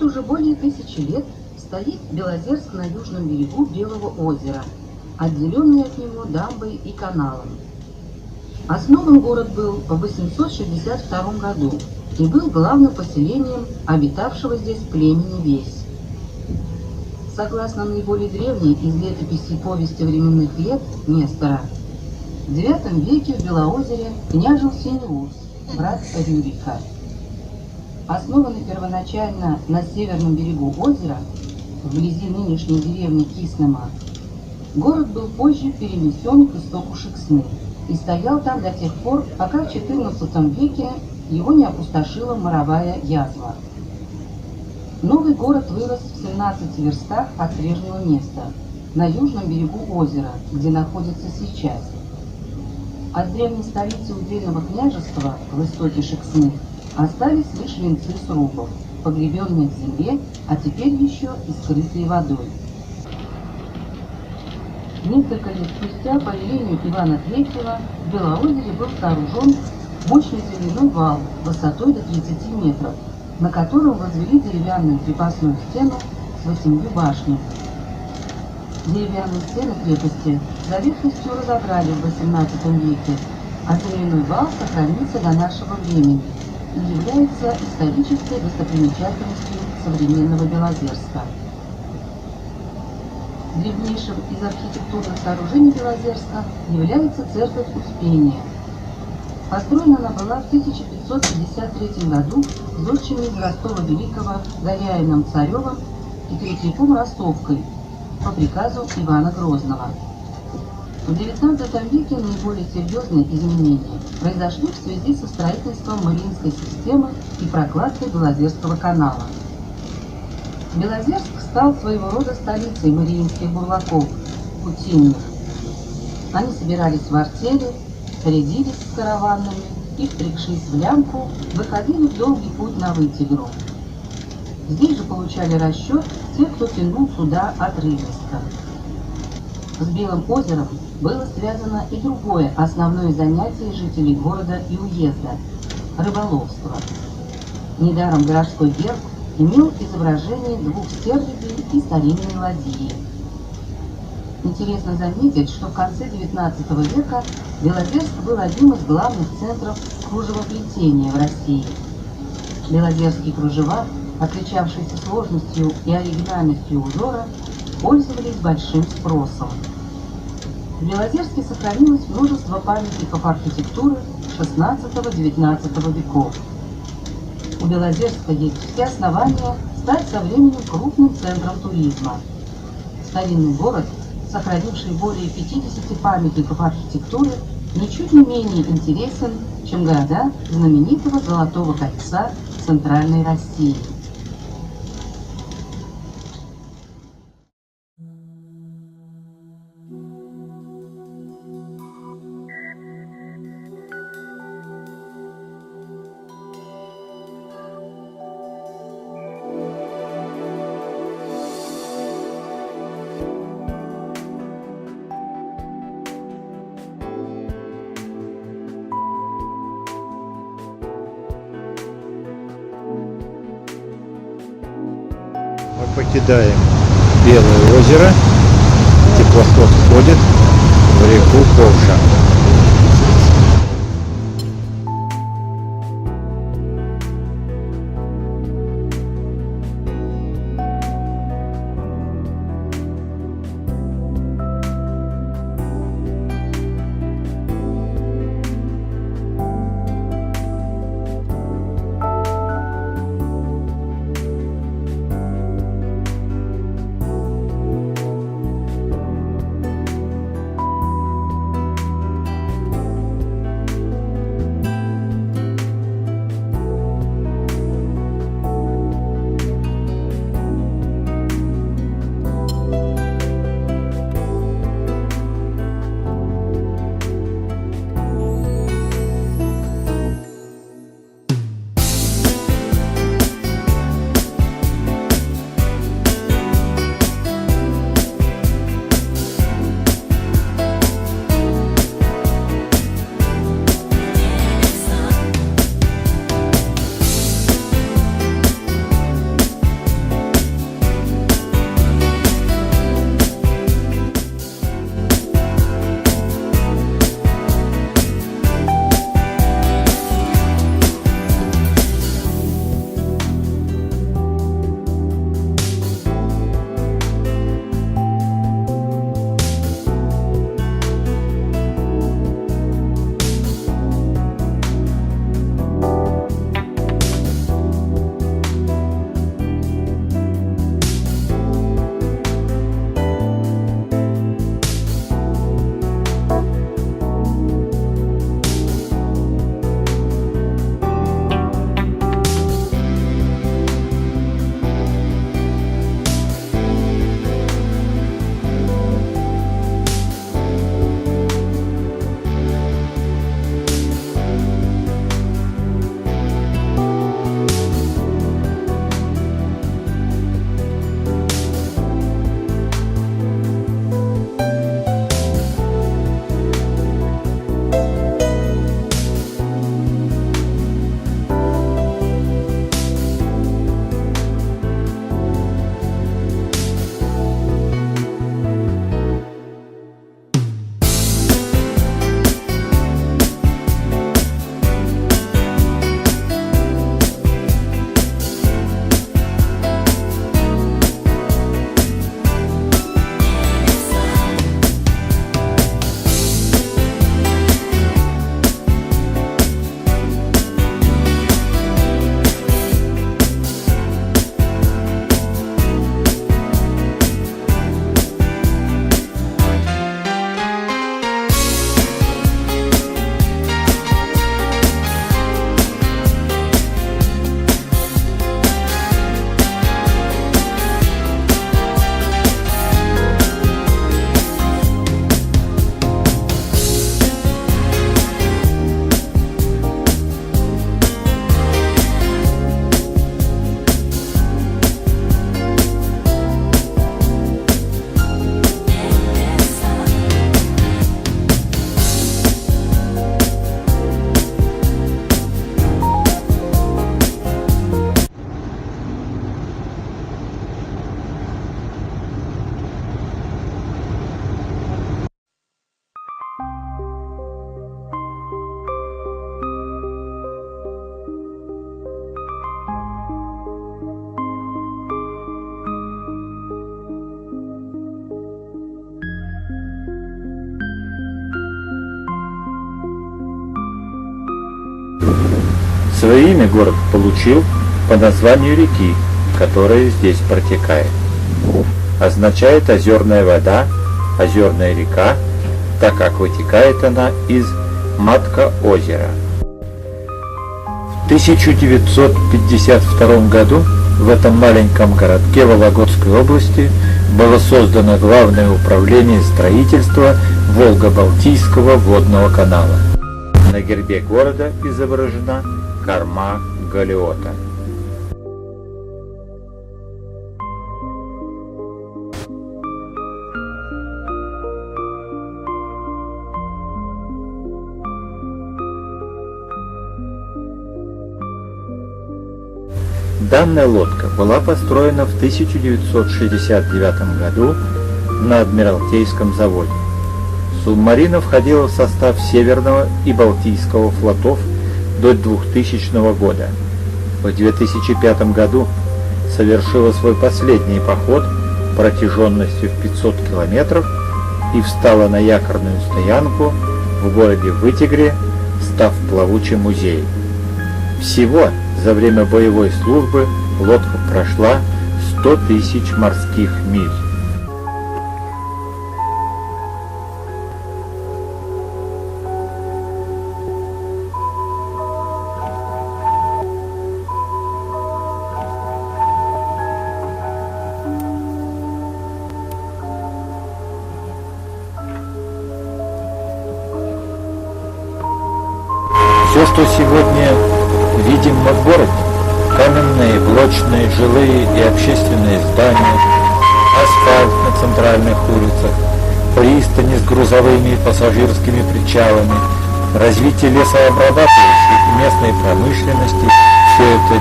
Вот уже более 1000 лет стоит Белозерск на южном берегу Белого озера, отделенный от него дамбой и каналом. Основан город был в 862 году и был главным поселением обитавшего здесь племени Весь. Согласно наиболее древней из летописей повести временных лет Нестора, в IX веке в Белоозере княжил Синеус, брат Рюрика. Основанный первоначально на северном берегу озера, вблизи нынешней деревни Киснема, город был позже перенесен к истоку Шексны и стоял там до тех пор, пока в XIV веке его не опустошила моровая язва. Новый город вырос в 17 верстах от прежнего места, на южном берегу озера, где находится сейчас. От древней столицы удельного княжества в истоке Шексны остались лишь венцы срубов, погребенные в земле, а теперь еще и скрытые водой. Несколько лет спустя по велению Ивана III в Белоозере был сооружен мощный земляной вал высотой до 30 метров, на котором возвели деревянную крепостную стену с 8 башнями. Деревянные стены крепости за ветхостью разобрали в XVIII веке, а земляной вал сохранился до нашего времени и является исторической достопримечательностью современного Белозерска. Древнейшим из архитектурных сооружений Белозерска является церковь Успения. Построена она была в 1553 году зодчими из Ростова-Великого Горяином Царевым и Третьяком Ростовкой по приказу Ивана Грозного. В XIX веке наиболее серьезные изменения произошли в связи со строительством Мариинской системы и прокладкой Белозерского канала. Белозерск стал своего рода столицей мариинских бурлаков, путинных. Они собирались в артели, рядились с караванами и, впрягшись в лямку, выходили в долгий путь на Вытегру. Здесь же получали расчет те, кто тянул суда от Рыльска. С Белым озером было связано и другое основное занятие жителей города и уезда – рыболовство. Недаром городской герб имел изображение 2 стерлядей и старинной ладьи. Интересно заметить, что в конце XIX века Белозерск был одним из главных центров кружевоплетения в России. Белозерские кружева, отличавшиеся сложностью и оригинальностью узора, пользовались большим спросом. В Белозерске сохранилось множество памятников архитектуры XVI-XIX веков. У Белозерска есть все основания стать со временем крупным центром туризма. Старинный город, сохранивший более 50 памятников архитектуры, ничуть не менее интересен, чем города знаменитого Золотого кольца Центральной России. Мы покидаем Белое озеро, теплоход входит в реку Ковша. Свое имя город получил по названию реки, которая здесь протекает. Означает озерная вода, озерная река, так как вытекает она из матка озера. В 1952 году в этом маленьком городке Вологодской области было создано Главное управление строительства Волго-Балтийского водного канала. На гербе города изображена корма галеота. Данная лодка была построена в 1969 году на Адмиралтейском заводе. Субмарина входила в состав Северного и Балтийского флотов до 2000 года. В 2005 году совершила свой последний поход протяженностью в 500 километров и встала на якорную стоянку в городе Вытегре, став плавучим музеем. Всего за время боевой службы лодка прошла 100 тысяч морских миль. Все, что сегодня видим мы в городе, каменные, блочные, жилые и общественные здания, асфальт на центральных улицах, пристани с грузовыми и пассажирскими причалами, развитие лесообрабатывающей и местной промышленности – все это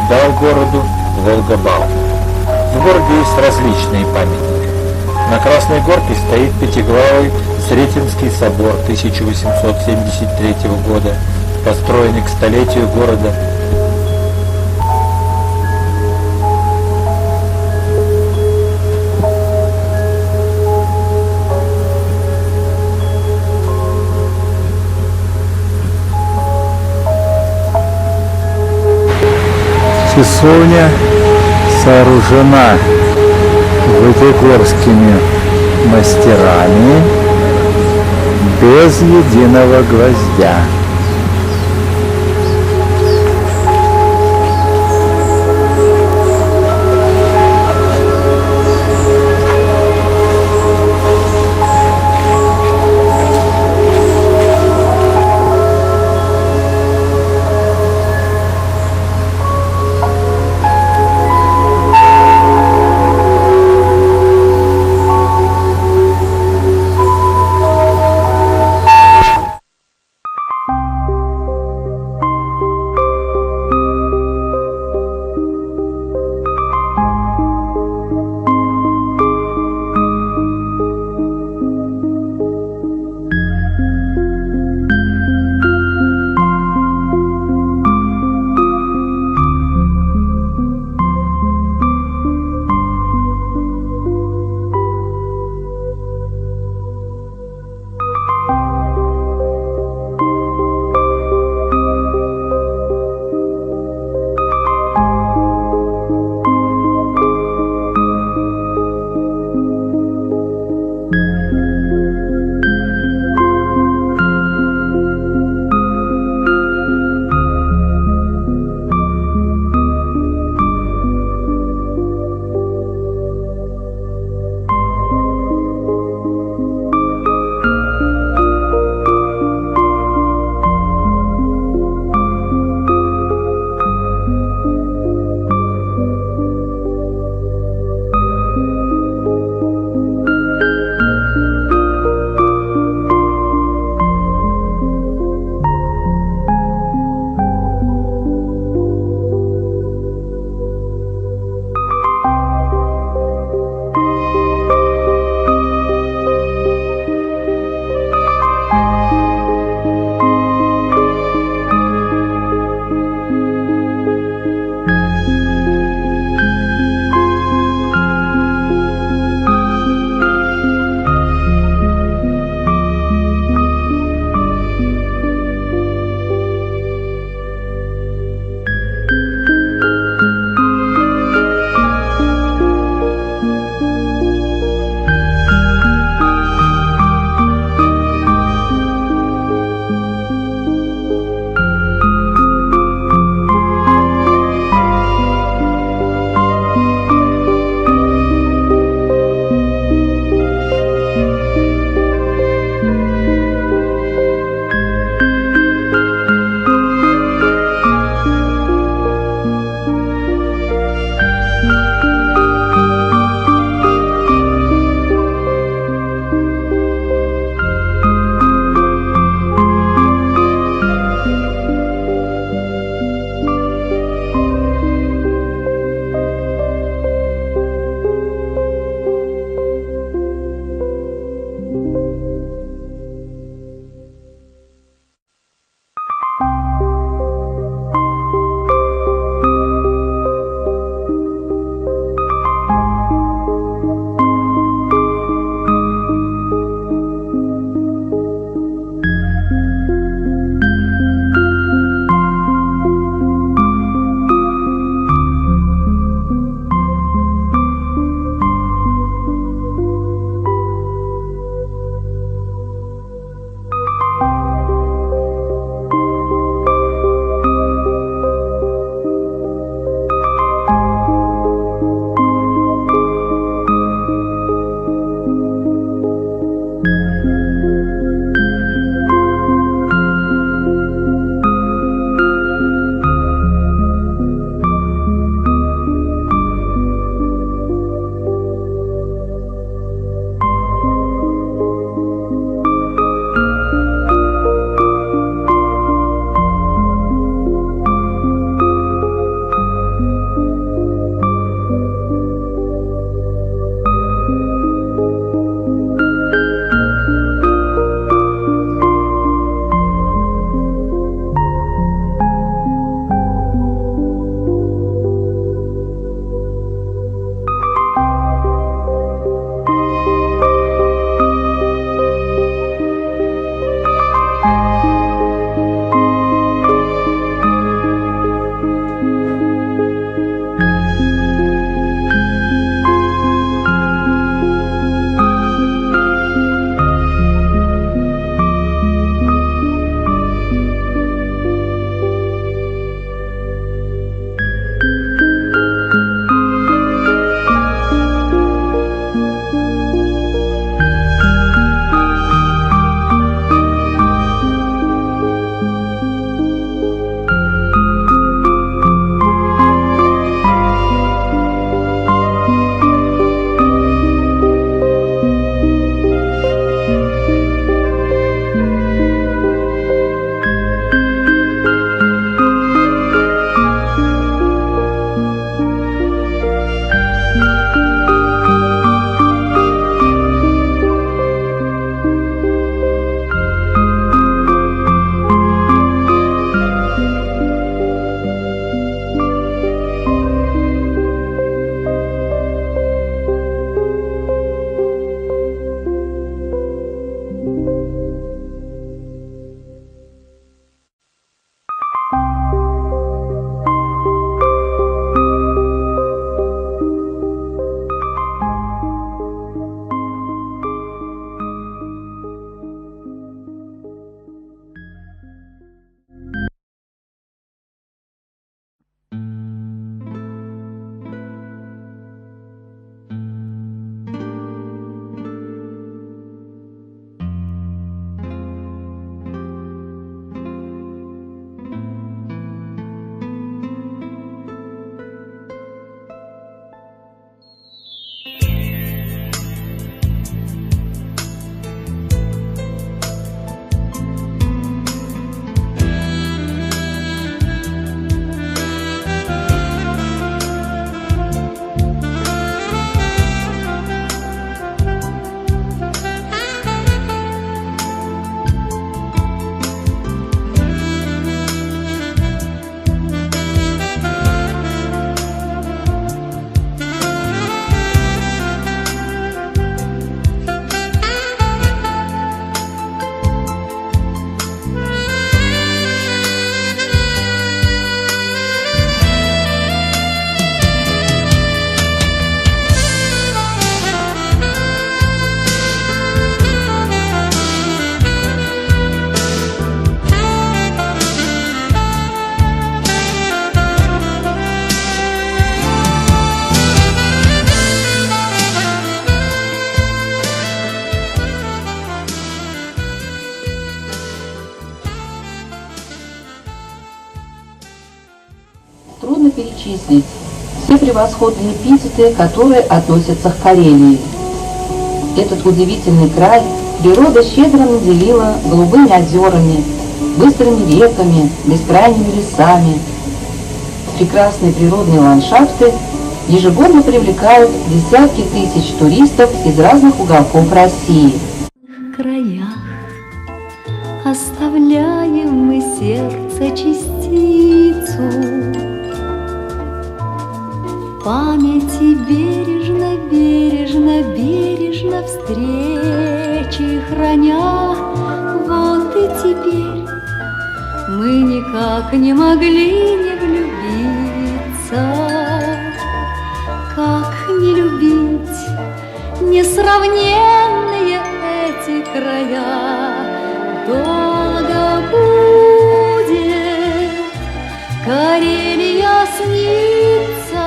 дал городу Волга-Балту. В городе есть различные памятники. На Красной Горке стоит пятиглавый Сретенский собор 1873 года, построенный к столетию города. Часовня сооружена вытегорскими мастерами без единого гвоздя. Трудно перечислить все превосходные эпитеты, которые относятся к Карелии. Этот удивительный край природа щедро наделила голубыми озерами, быстрыми реками, бескрайними лесами. Прекрасные природные ландшафты ежегодно привлекают десятки тысяч туристов из разных уголков России. В краях оставляем мы сердце частицу, памяти бережно, бережно, бережно встречи храня. Вот и теперь мы никак не могли не влюбиться. Как не любить несравненные эти края? Долго будет Карелия снится,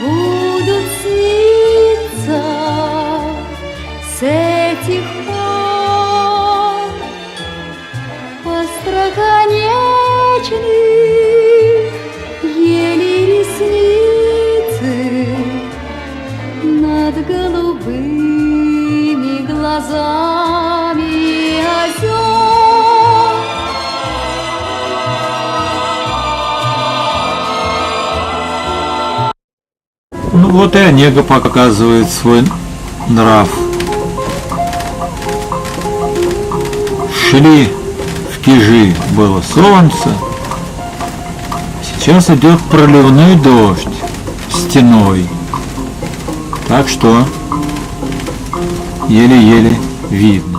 будут сниться с этих пор остроконечных еле ресницы над голубыми глазами озер. Ну вот и Онега показывает свой нрав. Шли в Кижи, было солнце, сейчас идет проливной дождь стеной, так что еле-еле видно.